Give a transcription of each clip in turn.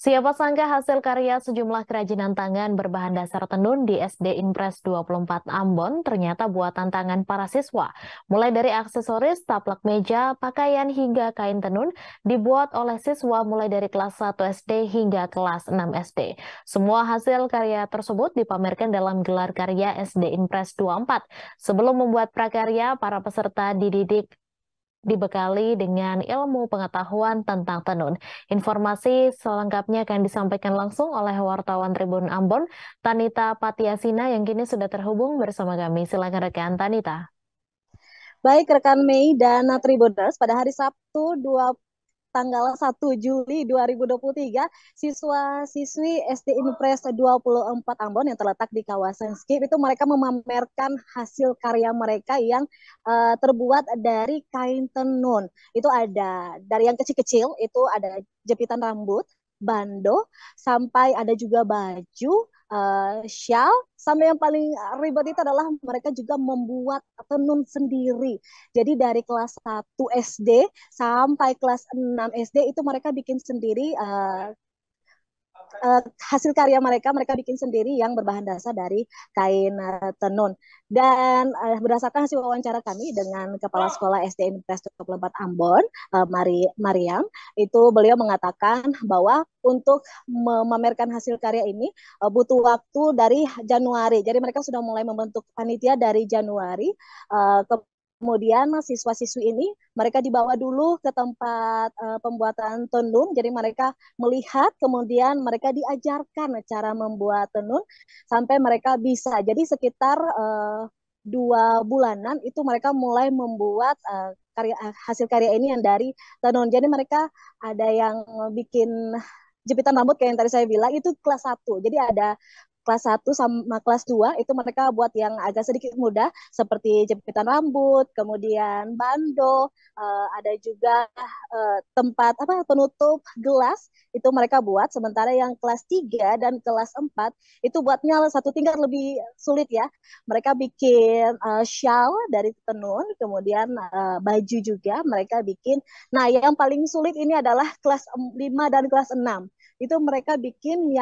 Siapa sangka hasil karya sejumlah kerajinan tangan berbahan dasar tenun di SD Impres 24 Ambon ternyata buatan tangan para siswa. Mulai dari aksesoris, taplak meja, pakaian hingga kain tenun dibuat oleh siswa mulai dari kelas 1 SD hingga kelas 6 SD. Semua hasil karya tersebut dipamerkan dalam gelar karya SD Impres 24. Sebelum membuat prakarya, para peserta dididik dibekali dengan ilmu pengetahuan tentang tenun. Informasi selengkapnya akan disampaikan langsung oleh wartawan Tribun Ambon, Tanita Patiasina yang kini sudah terhubung bersama kami. Silakan rekan Tanita. Baik rekan Mei dan Tribuners, pada hari Sabtu tanggal 1 Juli 2023, siswa-siswi SD Impres 24 Ambon yang terletak di kawasan Skip itu mereka memamerkan hasil karya mereka yang terbuat dari kain tenun. Itu ada dari yang kecil-kecil, itu ada jepitan rambut, bando, sampai ada juga baju, shawl, sampai yang paling ribet itu adalah mereka juga membuat tenun sendiri. Jadi dari kelas 1 SD sampai kelas 6 SD itu mereka bikin sendiri hasil karya mereka bikin sendiri yang berbahan dasar dari kain tenun. Dan berdasarkan hasil wawancara kami dengan Kepala Sekolah SD Impres 24 Ambon, Mariam, itu beliau mengatakan bahwa untuk memamerkan hasil karya ini butuh waktu dari Januari. Jadi mereka sudah mulai membentuk panitia dari Januari. Kemudian siswa-siswi ini mereka dibawa dulu ke tempat pembuatan tenun. Jadi mereka melihat, kemudian mereka diajarkan cara membuat tenun sampai mereka bisa. Jadi sekitar 2 bulanan itu mereka mulai membuat hasil karya ini yang dari tenun. Jadi mereka ada yang bikin jepitan rambut kayak yang tadi saya bilang itu kelas 1. Jadi ada kelas 1 sama kelas 2 itu mereka buat yang agak sedikit mudah seperti jepitan rambut, kemudian bando, ada juga tempat apa penutup gelas itu mereka buat. Sementara yang kelas 3 dan kelas 4 itu buatnya satu tingkat lebih sulit ya. Mereka bikin shawl dari tenun, kemudian baju juga mereka bikin. Nah, yang paling sulit ini adalah kelas 5 dan kelas 6 itu mereka bikin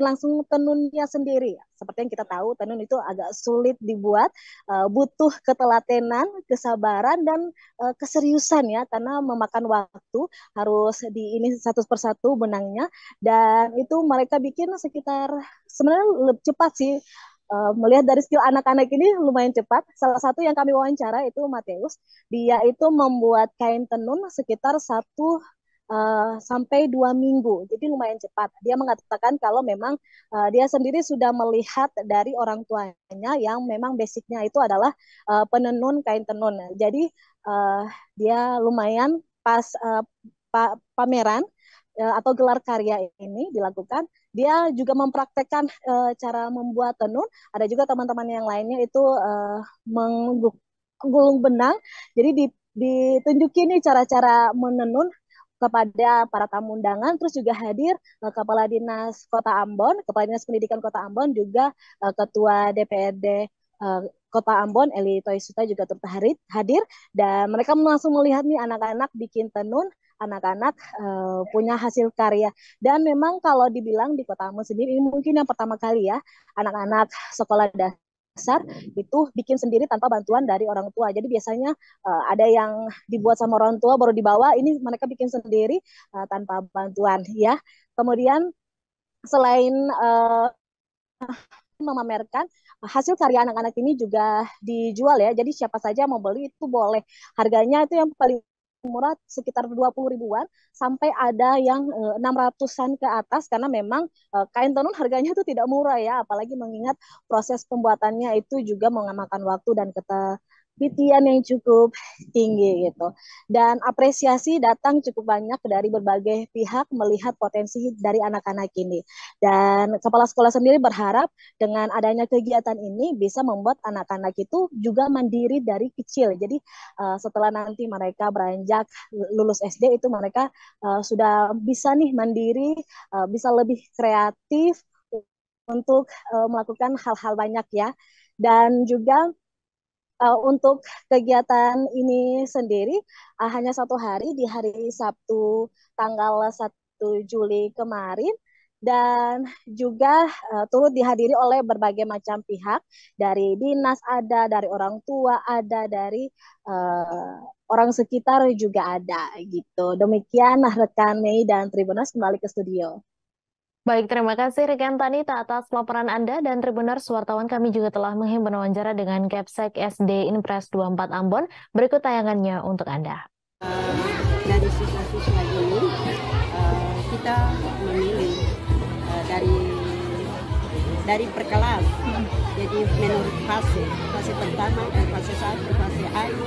langsung tenunnya sendiri. Seperti yang kita tahu, tenun itu agak sulit dibuat, butuh ketelatenan, kesabaran, dan keseriusan ya, karena memakan waktu, harus di ini satu persatu benangnya, dan itu mereka bikin sekitar, sebenarnya lebih cepat sih, melihat dari skill anak-anak ini lumayan cepat. Salah satu yang kami wawancara itu Mateus, dia itu membuat kain tenun sekitar 1 sampai 2 minggu, jadi lumayan cepat. Dia mengatakan kalau memang dia sendiri sudah melihat dari orang tuanya yang memang basicnya itu adalah penenun kain tenun. Jadi dia lumayan pas pameran atau gelar karya ini dilakukan, dia juga mempraktekkan cara membuat tenun. Ada juga teman-teman yang lainnya itu menggulung benang. Jadi ditunjukin nih cara-cara menenun kepada para tamu undangan, terus juga hadir Kepala Dinas Kota Ambon, Kepala Dinas Pendidikan Kota Ambon, juga Ketua DPRD Kota Ambon, Eli Toisuta juga turut hadir, dan mereka langsung melihat nih anak-anak bikin tenun, anak-anak punya hasil karya. Dan memang kalau dibilang di Kota Ambon sendiri, ini mungkin yang pertama kali ya, anak-anak sekolah dasar itu bikin sendiri tanpa bantuan dari orang tua. Jadi biasanya ada yang dibuat sama orang tua baru dibawa, ini mereka bikin sendiri tanpa bantuan ya. Kemudian selain memamerkan hasil karya anak-anak ini juga dijual ya. Jadi siapa saja mau beli itu boleh. Harganya itu yang paling murah sekitar 20 ribuan sampai ada yang 600-an ke atas, karena memang kain tenun harganya itu tidak murah ya, apalagi mengingat proses pembuatannya itu juga memakan waktu dan ketelitian yang cukup tinggi gitu. Dan apresiasi datang cukup banyak dari berbagai pihak melihat potensi dari anak-anak ini. Dan kepala sekolah sendiri berharap dengan adanya kegiatan ini bisa membuat anak-anak itu juga mandiri dari kecil. Jadi setelah nanti mereka beranjak lulus SD itu mereka sudah bisa nih mandiri, bisa lebih kreatif untuk melakukan hal-hal banyak ya. Dan juga untuk kegiatan ini sendiri hanya 1 hari, di hari Sabtu tanggal 1 Juli kemarin, dan juga turut dihadiri oleh berbagai macam pihak, dari dinas ada, dari orang tua ada, dari orang sekitar juga ada gitu. Demikian rekan Mei dan Tribuners, kembali ke studio. Baik, terima kasih rekan Tanita atas laporan Anda, dan Tribuners, wartawan kami juga telah menghimpun wawancara dengan Kepsek SD Inpres 24 Ambon. Berikut tayangannya untuk Anda. Dari siswa-siswa ini kita memilih dari per kelas. Jadi menurut fase pertama, fase 1, fase A itu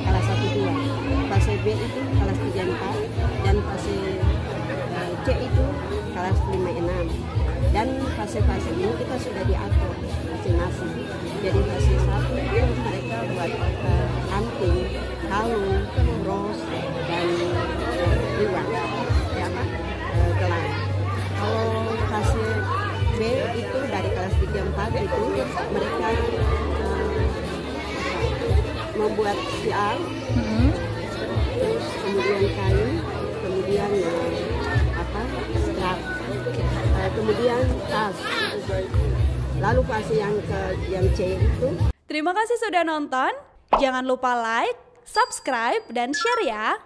kelas 1 2, fase B itu kelas 3 4, dan fase C itu kelas 5 6. Dan fase-fase ini kita sudah diatur masing-masing. Jadi fase 1 itu mereka buat anting, kalung, ros, dan iwan, ya kan, gelang. Kalau fase B itu dari kelas 3 4 itu mereka membuat sial, terus kemudian kain, kemudian strap, kemudian tas. Lalu fase yang C itu. Terima kasih sudah nonton. Jangan lupa like, subscribe, dan share ya.